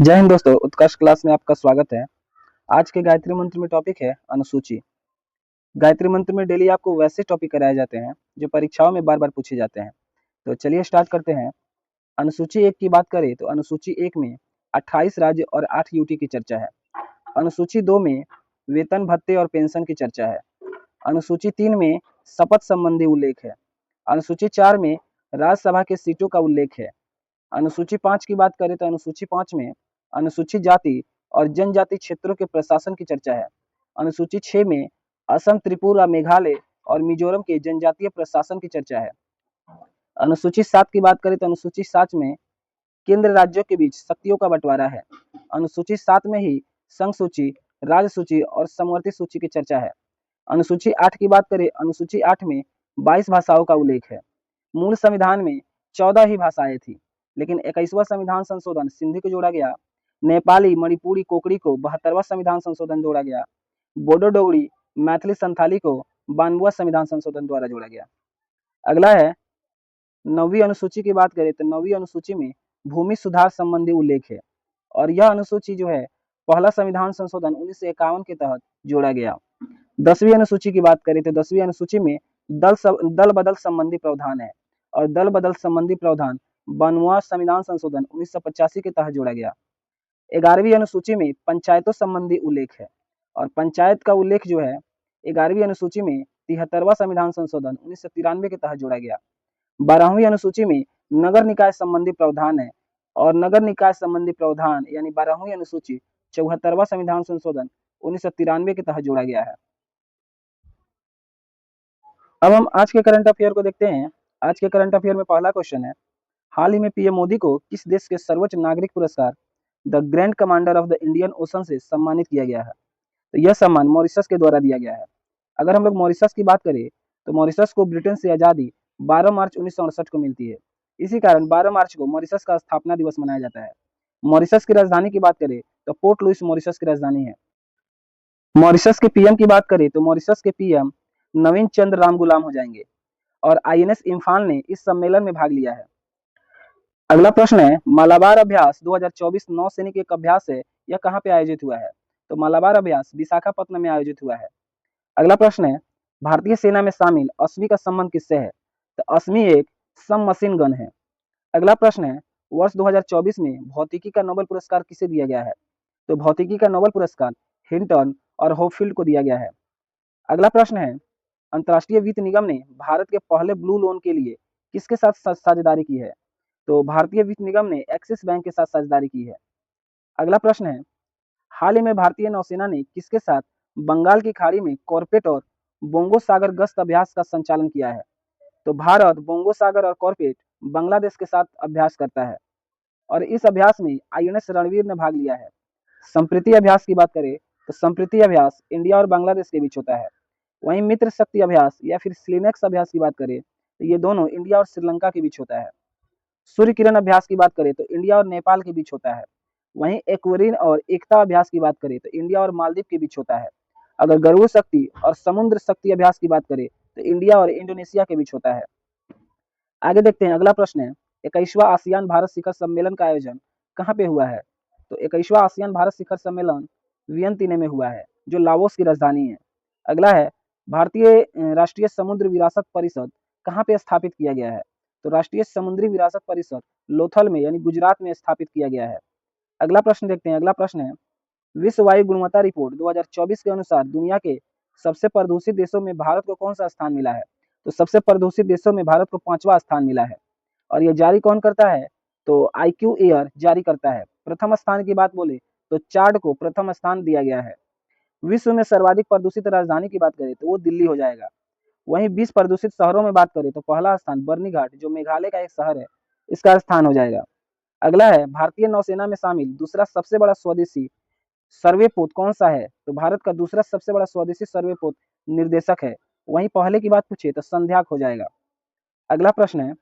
जय हिंद दोस्तों, उत्कर्ष क्लास में आपका स्वागत है। आज के गायत्री मंत्र में टॉपिक है अनुसूची। गायत्री मंत्र में डेली आपको वैसे टॉपिक कराए जाते हैं जो परीक्षाओं में बार बार पूछे जाते हैं। तो चलिए स्टार्ट करते हैं। अनुसूची एक की बात करें तो अनुसूची एक में 28 राज्य और 8 यूटी की चर्चा है। अनुसूची दो में वेतन भत्ते और पेंशन की चर्चा है। अनुसूची तीन में शपथ संबंधी उल्लेख है। अनुसूची चार में राज्यसभा के सीटों का उल्लेख है। अनुसूची 5 की बात करें तो अनुसूची 5 में अनुसूचित जाति और जनजाति क्षेत्रों के प्रशासन की चर्चा है। अनुसूची 6 में असम, त्रिपुरा, मेघालय और मिजोरम के जनजातीय प्रशासन की चर्चा है। अनुसूची 7 की बात करें तो अनुसूची 7 में केंद्र राज्यों के बीच शक्तियों का बंटवारा है। अनुसूची 7 में ही संघ सूची, राज्य सूची और समवर्ती सूची की चर्चा है। अनुसूची 8 की बात करें, अनुसूची 8 में 22 भाषाओं का उल्लेख है। मूल संविधान में 14 ही भाषाएं थी, लेकिन 21वां संविधान संशोधन सिंधी को जोड़ा गया। नेपाली, मणिपुरी, कोकड़ी को 72वां संविधान संशोधन जोड़ा गया। बोडो डोगरी, मैथिली, संथाली को 92वां संविधान संशोधन द्वारा जोड़ा गया। अगला है 9वीं अनुसूची की बात करें तो 9वीं अनुसूची में भूमि सुधार संबंधी उल्लेख है और यह अनुसूची जो है पहला संविधान संशोधन 1951 के तहत जोड़ा गया। 10वीं अनुसूची की बात करें तो 10वीं अनुसूची में दल बदल संबंधी प्रावधान है और दल बदल संबंधी प्रावधान 92वां संविधान संशोधन 1985 के तहत जोड़ा गया। 11वीं अनुसूची में पंचायतों संबंधी उल्लेख है और पंचायत का उल्लेख जो है 11वीं अनुसूची में 73वां संविधान संशोधन 1993 के तहत जोड़ा गया। 12वीं अनुसूची में नगर निकाय संबंधी प्रावधान है और नगर निकाय संबंधी प्रावधान यानी 12वीं अनुसूची 74वां संविधान संशोधन 1993 के तहत जोड़ा गया है। अब हम आज के करंट अफेयर को देखते हैं। आज के करंट अफेयर में पहला क्वेश्चन है, हाल ही में पीएम मोदी को किस देश के सर्वोच्च नागरिक पुरस्कार the grand commander of the Indian ocean से सम्मानित किया गया है? तो यह सम्मान मॉरिशस के द्वारा दिया गया है। अगर हम लोग मॉरिशस की बात करें तो मॉरिशस को ब्रिटेन से आज़ादी 12 मार्च 1968 को मिलती है। इसी कारण 12 मार्च को मॉरिशस का स्थापना दिवस मनाया जाता है। मॉरिशस की राजधानी की बात करें तो पोर्ट लुइस मॉरिशस की राजधानी है। मॉरिशस के पीएम की बात करें तो मॉरिशस के पीएम नवीन चंद्र राम गुलाम हो जाएंगे और आईएनएस इम्फाल ने इस सम्मेलन में भाग लिया है। अगला प्रश्न है, मालाबार अभ्यास 2024 नौसैनिक एक अभ्यास है, यह कहाँ पे आयोजित हुआ है? तो मालाबार अभ्यास विशाखापत्तनम में आयोजित हुआ है। अगला प्रश्न है, भारतीय सेना में शामिल अश्मी का संबंध किससे है? तो अश्मी एक सब मशीन गन है। अगला प्रश्न है, वर्ष 2024 में भौतिकी का नोबेल पुरस्कार किसे दिया गया है? तो भौतिकी का नोबेल पुरस्कार हिंटन और होपफील्ड को दिया गया है। अगला प्रश्न है, अंतर्राष्ट्रीय वित्त निगम ने भारत के पहले ब्लू लोन के लिए किसके साथ साझेदारी की है? तो भारतीय वित्त निगम ने एक्सिस बैंक के साथ साझेदारी की है। अगला प्रश्न है, हाल ही में भारतीय नौसेना ने किसके साथ बंगाल की खाड़ी में कॉर्पेट और बोंगो सागर गश्त अभ्यास का संचालन किया है? तो भारत बोंगो सागर और कॉर्पेट बांग्लादेश के साथ अभ्यास करता है और इस अभ्यास में आईएनएस रणवीर ने भाग लिया है। संप्रीति अभ्यास की बात करें तो संप्रीति अभ्यास इंडिया और बांग्लादेश के बीच होता है। वहीं मित्र शक्ति अभ्यास या फिर स्लिनेक्स अभ्यास की बात करें तो ये दोनों इंडिया और श्रीलंका के बीच होता है। सूर्य किरण अभ्यास की बात करें तो इंडिया और नेपाल के बीच होता है। वहीं एक्वरीन और एकता अभ्यास की बात करें तो इंडिया और मालदीव के बीच होता है। अगर गरुड़ शक्ति और समुद्र शक्ति अभ्यास की बात करें तो इंडिया और इंडोनेशिया के बीच होता है। आगे देखते हैं, अगला प्रश्न है, 21वां आसियान भारत शिखर सम्मेलन का आयोजन कहाँ पे हुआ है? तो 21वां आसियान भारत शिखर सम्मेलन वियंतिने में हुआ है, जो लाओस की राजधानी है। अगला है, भारतीय राष्ट्रीय समुद्र विरासत परिषद कहाँ पे स्थापित किया गया है? तो राष्ट्रीय समुद्री विरासत परिषद लोथल में यानी गुजरात में स्थापित किया गया है। अगला प्रश्न देखते हैं, अगला प्रश्न है, विश्व वायु गुणवत्ता रिपोर्ट 2024 के अनुसार दुनिया के सबसे प्रदूषित देशों में भारत को कौन सा स्थान मिला है? तो सबसे प्रदूषित देशों में भारत को 5वां स्थान मिला है और ये जारी कौन करता है? तो IQ एयर जारी करता है। प्रथम स्थान की बात बोले तो चार्ड को प्रथम स्थान दिया गया है। विश्व में सर्वाधिक प्रदूषित राजधानी की बात करें तो वो दिल्ली हो जाएगा। वहीं 20 प्रदूषित शहरों में बात करें तो पहला स्थान बर्नीघाट जो मेघालय का एक शहर है, इसका स्थान हो जाएगा। अगला है, भारतीय नौसेना में शामिल दूसरा सबसे बड़ा स्वदेशी सर्वेपोत कौन सा है? तो भारत का दूसरा सबसे बड़ा स्वदेशी सर्वेपोत निर्देशक है। वहीं पहले की बात पूछे तो संध्याक हो जाएगा। अगला प्रश्न है,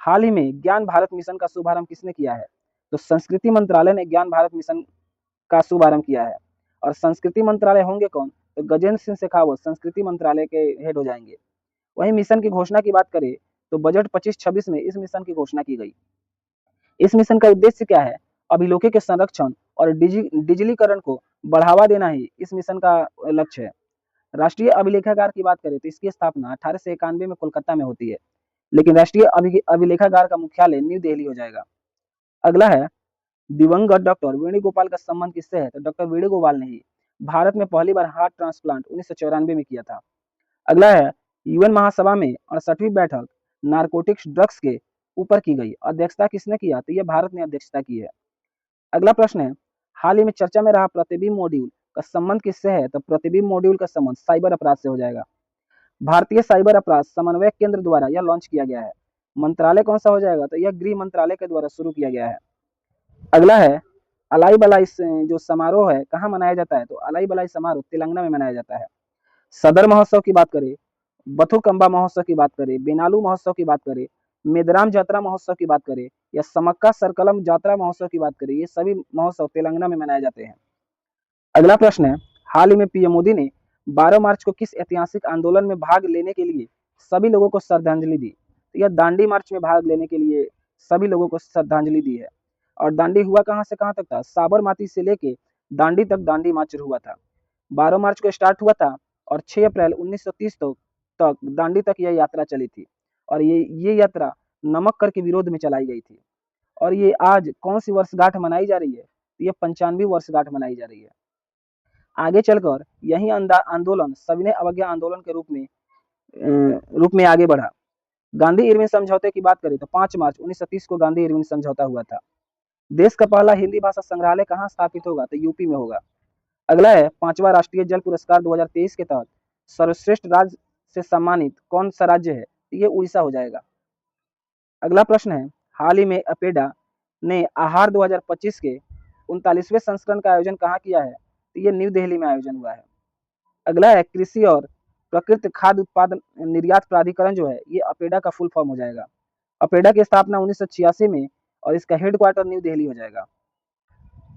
हाल ही में ज्ञान भारत मिशन का शुभारंभ किसने किया है? तो संस्कृति मंत्रालय ने ज्ञान भारत मिशन का शुभारंभ किया है और संस्कृति मंत्रालय होंगे कौन? तो गजेंद्र सिंह शेखावत संस्कृति मंत्रालय के हेड हो जाएंगे। वहीं मिशन की घोषणा की बात करें तो बजट 25-26 में इस मिशन की घोषणा की गई। इस मिशन का उद्देश्य क्या है? अभिलेखों के संरक्षण और डिजिटलीकरण को बढ़ावा देना ही इस मिशन का लक्ष्य है। राष्ट्रीय अभिलेखागार की बात करें तो इसकी स्थापना 1891 में कोलकाता में होती है, लेकिन राष्ट्रीय अभिलेखागार का मुख्यालय न्यू दिल्ली हो जाएगा। अगला है, दिवंगत डॉक्टर वेणुगोपाल का संबंध किससे है? तो डॉक्टर वेणुगोपाल ने ही भारत में पहली बार हार्ट ट्रांसप्लांट 1994 में किया था। अगला है, यूएन महासभा में 68वीं बैठक नारकोटिक्स ड्रग्स के ऊपर की गई, अध्यक्षता किसने किया? तो यह भारत ने अध्यक्षता की है। अगला प्रश्न है, हाल ही में चर्चा में रहा प्रतिबिंब मॉड्यूल का संबंध किससे है? तो प्रतिबिंब मॉड्यूल का संबंध साइबर अपराध से हो जाएगा। भारतीय साइबर अपराध समन्वय केंद्र द्वारा यह लॉन्च किया गया है। मंत्रालय कौन सा हो जाएगा? तो यह गृह मंत्रालय के द्वारा शुरू किया गया है। अगला है, अलाई बलाई जो समारोह है कहाँ मनाया जाता है? तो अलाई बलाई समारोह तेलंगाना में मनाया जाता है। सदर महोत्सव की बात करें, बथुकंबा महोत्सव की बात करें, बेनालू महोत्सव की बात करें, मेदराम जात्रा महोत्सव की बात करें या समक्का सरकलम जात्रा महोत्सव की बात करें, ये सभी महोत्सव तेलंगाना में मनाए जाते हैं। अगला प्रश्न है, हाल ही में पीएम मोदी ने 12 मार्च को किस ऐतिहासिक आंदोलन में भाग लेने के लिए सभी लोगों को श्रद्धांजलि दी? तो यह दांडी मार्च में भाग लेने के लिए सभी लोगों को श्रद्धांजलि दी है। और दांडी हुआ कहां से कहां तक था? साबरमती से लेके दांडी तक दांडी मार्च हुआ था। 12 मार्च को स्टार्ट हुआ था और 6 अप्रैल 1930 तक दांडी तक यह यात्रा चली थी। और ये यात्रा नमक कर के विरोध में चलाई गई थी। और ये आज कौन सी वर्षगांठ मनाई जा रही है? ये 95वीं वर्षगांठ मनाई जा रही है। आगे चलकर यही आंदोलन सविनय अवज्ञा आंदोलन के रूप में आगे बढ़ा। गांधी इरविन समझौते की बात करें तो 5 मार्च 1930 को गांधी इरविन समझौता हुआ था। देश का पहला हिंदी भाषा संग्रहालय कहाँ स्थापित होगा? तो यूपी में होगा। अगला है, 5वां राष्ट्रीय जल पुरस्कार 2023 के तहत सर्वश्रेष्ठ राज्य से सम्मानित कौन सा राज्य है? ये उड़ीसा हो जाएगा। अगला प्रश्न है, हाल ही में अपेडा ने आहार 2025 के 39वें संस्करण का आयोजन कहाँ किया है? तो ये न्यू दिल्ली में आयोजन हुआ है। अगला है, कृषि और प्राकृतिक खाद्य उत्पादन निर्यात प्राधिकरण जो है ये अपेडा का फुल फॉर्म हो जाएगा। अपेडा की स्थापना 1986 में और इसका हेडक्वार्टर न्यू दिल्ली हो जाएगा।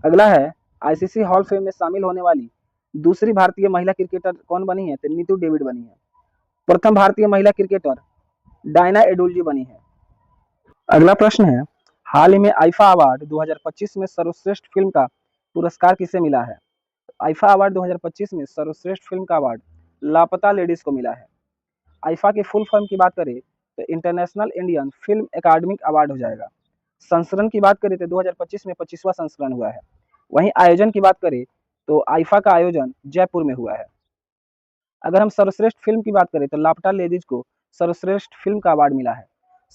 अगला है, आईसीसी हॉल फेम में शामिल होने वाली दूसरी भारतीय महिला क्रिकेटर कौन बनी है? तो नीतू डेविड बनी है। प्रथम भारतीय महिला क्रिकेटर डायना एडुल्जी बनी है। अगला प्रश्न है, हाल ही में आईफा अवार्ड 2025 में सर्वश्रेष्ठ फिल्म का पुरस्कार किसे मिला है? आईफा अवार्ड 2025 में सर्वश्रेष्ठ फिल्म का अवार्ड लापता लेडीज को मिला है। आईफा के फुल फॉर्म की बात करें तो international Indian film academic award हो जाएगा। संस्करण की बात करें तो 2025 में 25वां संस्करण हुआ है। वहीं आयोजन की बात करें तो आईफा का आयोजन जयपुर में हुआ है। अगर हम सर्वश्रेष्ठ फिल्म की बात करें तो लापता लेडीज को सर्वश्रेष्ठ फिल्म का अवार्ड मिला है।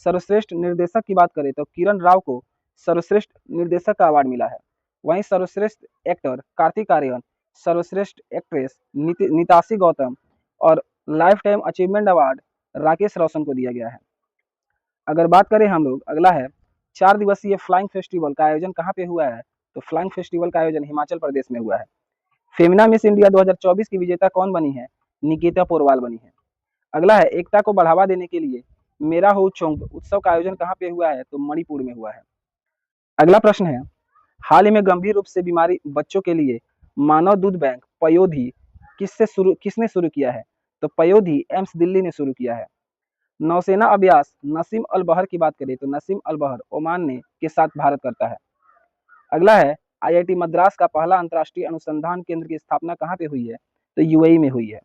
सर्वश्रेष्ठ निर्देशक की बात करें तो किरण राव को सर्वश्रेष्ठ निर्देशक का अवार्ड मिला है। वहीं सर्वश्रेष्ठ एक्टर कार्तिक आर्यन, सर्वश्रेष्ठ एक्ट्रेस निताशी गौतम और lifetime achievement award Rakesh Roshan को दिया गया है। अगर बात करें हम लोग, अगला है, 4 दिवसीय फ्लाइंग फेस्टिवल का आयोजन कहाँ पे हुआ है? तो फ्लाइंग फेस्टिवल का आयोजन हिमाचल प्रदेश में हुआ है। फेमिना मिस इंडिया 2024 की विजेता कौन बनी है? निकिता पोरवाल बनी है। अगला है, एकता को बढ़ावा देने के लिए मेरा हो चोंग उत्सव का आयोजन कहाँ पे हुआ है? तो मणिपुर में हुआ है। अगला प्रश्न है, हाल ही में गंभीर रूप से बीमारी बच्चों के लिए मानव दूध बैंक पयोधी किसने शुरू किया है? तो पयोधी एम्स दिल्ली ने शुरू किया है। नौसेना अभ्यास नसीम अल बहर की बात करें तो नसीम अल बहर ओमान ने के साथ भारत करता है। अगला है, आईआईटी मद्रास का पहला अंतर्राष्ट्रीय अनुसंधान केंद्र की स्थापना कहाँ पे हुई है? तो यूएई में हुई है।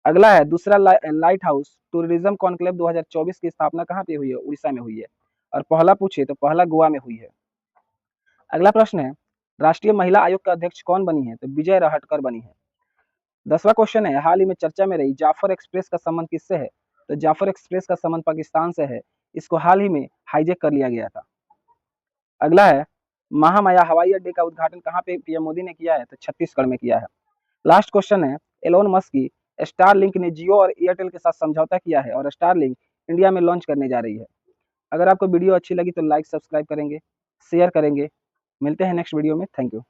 अगला है, दूसरा लाइट हाउस टूरिज्म कॉन्क्लेव 2024 की स्थापना कहाँ पे हुई है? उड़ीसा में हुई है। और पहला पूछे तो पहला गोवा में हुई है। अगला प्रश्न है, राष्ट्रीय महिला आयोग का अध्यक्ष कौन बनी है? तो विजय रहटकर बनी है। 10वां क्वेश्चन है, हाल ही में चर्चा में रही जाफर एक्सप्रेस का संबंध किससे है? तो जाफर एक्सप्रेस का संबंध पाकिस्तान से है। इसको हाल ही में हाईजैक कर लिया गया था। अगला है, महामाया हवाई अड्डे का उद्घाटन कहाँ पे पीएम मोदी ने किया है? तो छत्तीसगढ़ में किया है। लास्ट क्वेश्चन है, एलोन मस्क की स्टारलिंक ने जियो और एयरटेल के साथ समझौता किया है और स्टारलिंक इंडिया में लॉन्च करने जा रही है। अगर आपको वीडियो अच्छी लगी तो लाइक सब्सक्राइब करेंगे, शेयर करेंगे। मिलते हैं नेक्स्ट वीडियो में। Thank you.